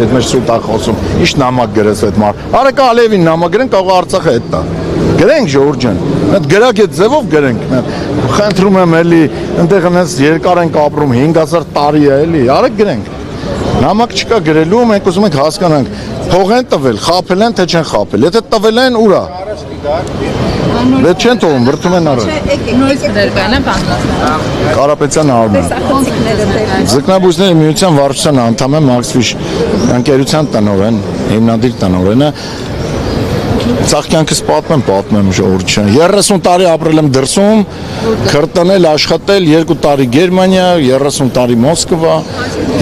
այդ մեջ սուտա խոսում։ Ինչ նամակ գրես այդ մար։ Արեք Ալիևին նամակ գրենք, կարող Արցախը հետ տա։ Գրենք Ժորժ ջան։ Այդ գրակ այդ ձևով գրենք։ Խնդրում եմ էլի, այնտեղ այնպես երկար ենք ապրում 5000 տարի է էլի։ Արեք գրենք։ Նամակ չկա գրելու, մենք ուզում ենք հասկանանք, փող են տվել, խաբել են թե չեն խաբել։ Եթե տվել են, ուրա։ Դե չեն թողում, վրդում են առաջ։ Նույնիսկ ներկայանն է բանտած։ Կարապետյան Արմեն։ Ձկնաբույսների միության վարչության անդամ եմ, Մաքսֆիշ ընկերության տնօրեն, հիմնադիր տնօրենը։ Ծաղկյանքս պատմեմ Ժողովուրդ ջան։ 30 տարի ապրել եմ դրսում, քրտանել, աշխատել, 2 տարի Գերմանիա, 30 տարի Մոսկվա։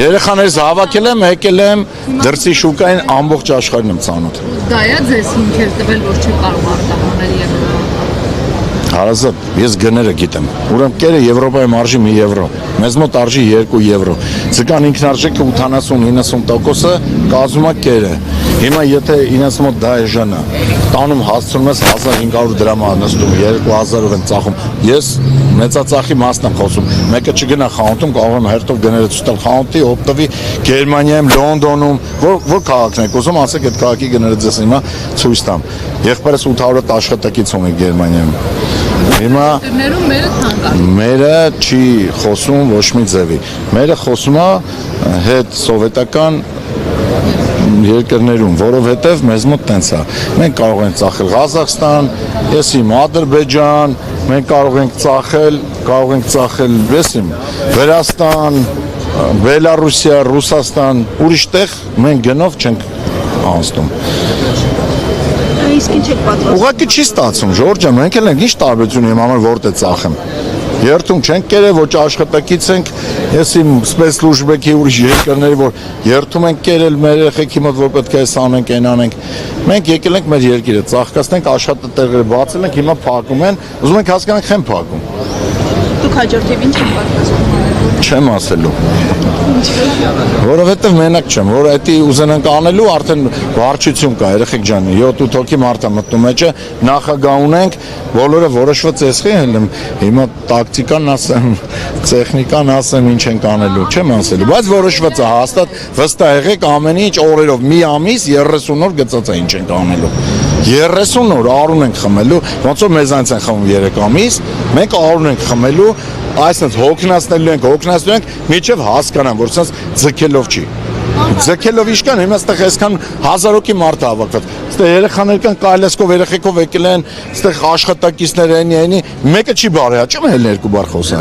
Երեխաներս հավաքել եմ, եկել եմ դրսի շուկային ամբողջ աշխարհին եմ ծանոթ։ Դա է ձեզ հիմքեր տվել, որ չի կարող արտահանել Եվրոպա։ Հարազատ, ես գները գիտեմ։ Ուրեմն կերը Եվրոպայի մարժի 1 եվրո։ Մեզ մոտ արժի 2 եվրո։ Ձկան ինքնարժեքը 80-90%-ը կազմում է կերը։ Հիմա եթե 90 դահեժանը տանում հասցնում ես 1500 դրամ նստում, 2000-ով են ծախում։ Ես մեծածախի մասն եմ խոսում։ Մեկը չգնա խանութում, կարող եմ հերթով գները ցույցտալ խանութի, օպտովի, Գերմանիայում, Լոնդոնում, որ քաղաքն եք ուզում, ասեք այդ քաղաքի գները ձեզ հիմա ցույց տամ։ Եղբայրս 800 աշխատակից ունի Գերմանիայում։ Հիմա մերը չի խոսում ոչ մի ձևի։ Մերը խոսում է հետ սովետական երկրներում, որովհետև մեզ մոտ տենց է։ Մենք կարող ենք ծախել Ղազախստան, ես իմ Ադրբեջան, մենք կարող ենք ծախել Վրաստան, Բելարուսիա, Ռուսաստան, ուրիշ տեղ մենք գնով չենք անցնում։ Իսկ ինչ եք պատրաստում։ Ուղղակի չի ստացվում, Ժորժ ջան, մենք էլ ենք ինչ տարբերություն իմ համար որտե ծախեմ։ Երթում չենք կերել, ոչ աշխատակից ենք, ես իմ սպեցլուժբեքի ուրիշ երկրների, որ երթում ենք կերել մեր երեխեքի մոտ, որ պետք է այս անենք, այն անենք։ Մենք եկել ենք մեր երկիրը, ծաղկացնենք, աշխատատեղերը բացել ենք, հիմա փակում են, ուզում ենք հասկանանք խեն փակում։ Դուք հաջորդիվ ինչ եք պատրաստում։ Չեմ ասելու։ Որովհետև մենակ չեմ, որ էդի ուզենանք անելու արդեն վարչություն կա, երեխեք ջան, 7-8 հոգի մարդ է մտնում մեջը, նախագահ ունենք, բոլորը որոշված էսխի են, հիմա տակտիկան ասեմ, տեխնիկան ասեմ, ինչ ենք անելու, չեմ ասելու, բայց որոշված է հաստատ, վստահ եղեք ամեն ինչ օրերով, մի ամիս 30 օր գծած է ինչ ենք անելու։ 30 օր արուն ենք խմելու, ոնց որ մեզանից են խմում 3 ամիս, մենք արուն ենք խմելու, այսպես հոգնածնելու ենք, միջև հասկանան, որ սենց ձգելով չի։ Ձգելով իշքան, հիմա ստեղ այսքան 1000 հոգի մարդ հավաքված։ Ստեղ երեխաներ կան, կայլեսկով երեխեքով եկել են, ստեղ աշխատակիցներ են, մեկը չի բարեհա, չեմ հել 2 բառ խոսա։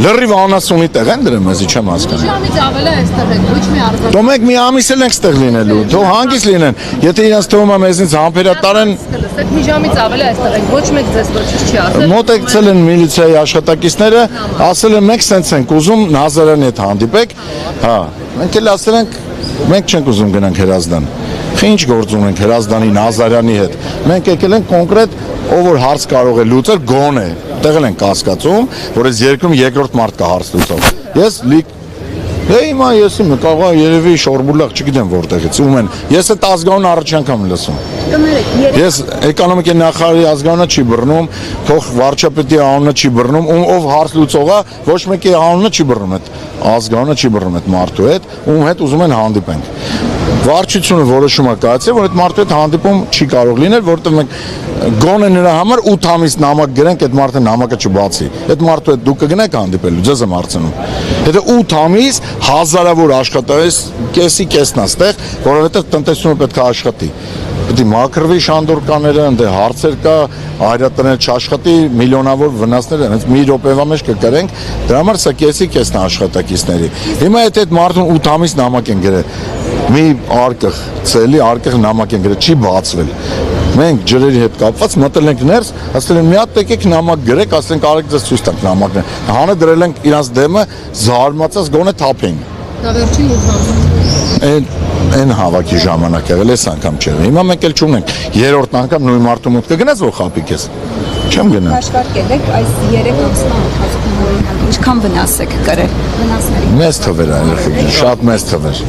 Լրիվ անասունի տեղ են դրել մեզի, չեմ հասկանում։ Ժամից ավել է այստեղ եք, ոչ մի արձակ։ Դու մեկ մի ամիս էլ ենք ստեղ լինելու, թող հանգիստ լինեն։ Եթե իրենց թվում է մեզնից համբերատարեն, Մի ժամից ավել է այստեղ եք, ոչ մեկ ձեզ ոչինչ չի ասել։ մոտեկցել են միլիցիայի աշխատակիցները, ասել են մենք սենց ենք ուզում Նազարյանի հետ հանդիպեք, հա, մենք էլ ասել ենք մենք չենք ուզում գնանք Հրազդան։ Ինչ գործ ունենք Հրազդանի Նազարյանի հետ։ Մենք եկել ենք կոնկրետ ով որ հարց կարող է լուծել գոնե։ Տեղել ենք կասկածում, որ այս երկրում երկրորդ մարդ կա հարց լուծող։ Ես հիմա ես իմ կարող երևի շորբուլակ չգիտեմ որտեղից ում են։ Ես այդ ազգանուն առաջ անգամ լսում։ Ես էկոնոմիկայի նախարարի ազգանունը չի բռնում, թող վարչապետի անունը չի բռնում, ով հարց լուծողա, ոչ մեկի անունը չի բռնում այդ ազգանունը չի բռնում այդ մարդու հետ, ում հետ ուզում են հանդիպենք։ Վարչությունը որոշում է կայացրել, որ այդ մարդու հետ հանդիպում չի կարող լինել, որովհետև մենք գոնե նրա համար 8 ամիս նամակ գրենք, այդ մարդը նամակը չբացի։ Այդ մարդու հետ դուք կգնաք հանդիպելու, ձեզ եմ հարցնում։ Եթե 8 ամիս հազարավոր աշխատավես կեսի կեսն է ստեղ, որովհետև տնտեսությունը պետք է աշխատի։ Պետք է մաքրվի շանդորկաները, ընդ հարցեր կա, հայրատները չաշխատի, միլիոնավոր վնասներ են, հենց մի րոպեվա մեջ կկրենք, դրա համար սա կեսի կեսն է աշխատակիցների։ Հիմա եթե այդ մարդուն 8 ամիս նամակ են գրել, մի արկղ, ցելի արկղ նամակ են գրել, չի բացվել։ Մենք ջրերի հետ կապված մտել ենք ներս, ասել են մի հատ եկեք նամակ գրեք, ասել ենք արեք ձեզ ցույց տանք նամակն։ Հանը դրել ենք իրանց դեմը, զարմացած գոնե թափեն։ Դա վերջին 8 ամիս։ Այն հավաքի ժամանակ եղել էս անգամ չէ։ Հիմա մենք էլ չունենք։ Երրորդ անգամ նույն մարդու մոտ կգնաս որ խափի քեզ։ Չեմ գնա։ Հաշվարկել եք այս 3 ամսվա ընթացքում ինչքան վնաս եք կրել։ Վնասների։ Մեծ թվեր է եղել, շատ մեծ թվեր։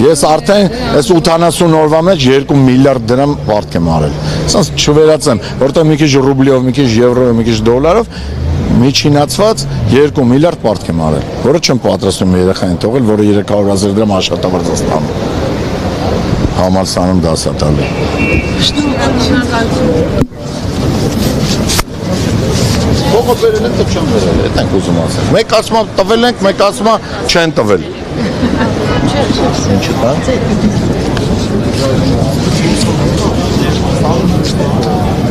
Ես արդեն այս 80 օրվա մեջ 2 միլիարդ դրամ վարկ եմ արել։ Սենց չվերացեմ, որտեղ մի քիչ ռուբլիով, մի քիչ եվրոյով, մի քիչ դոլարով միջինացված 2 միլիարդ պարտք եմ արել, որը չեմ պատրաստում երեխային թողել, որը 300,000 դրամ աշխատավարձ է ստանում։ համալսարանում դասա տալի։ Ողը բերել են, չեն բերել, այդ ենք ուզում ասել։ Մեկ ասում տվել ենք, մեկ ասում չեն տվել։ Ինչը դա։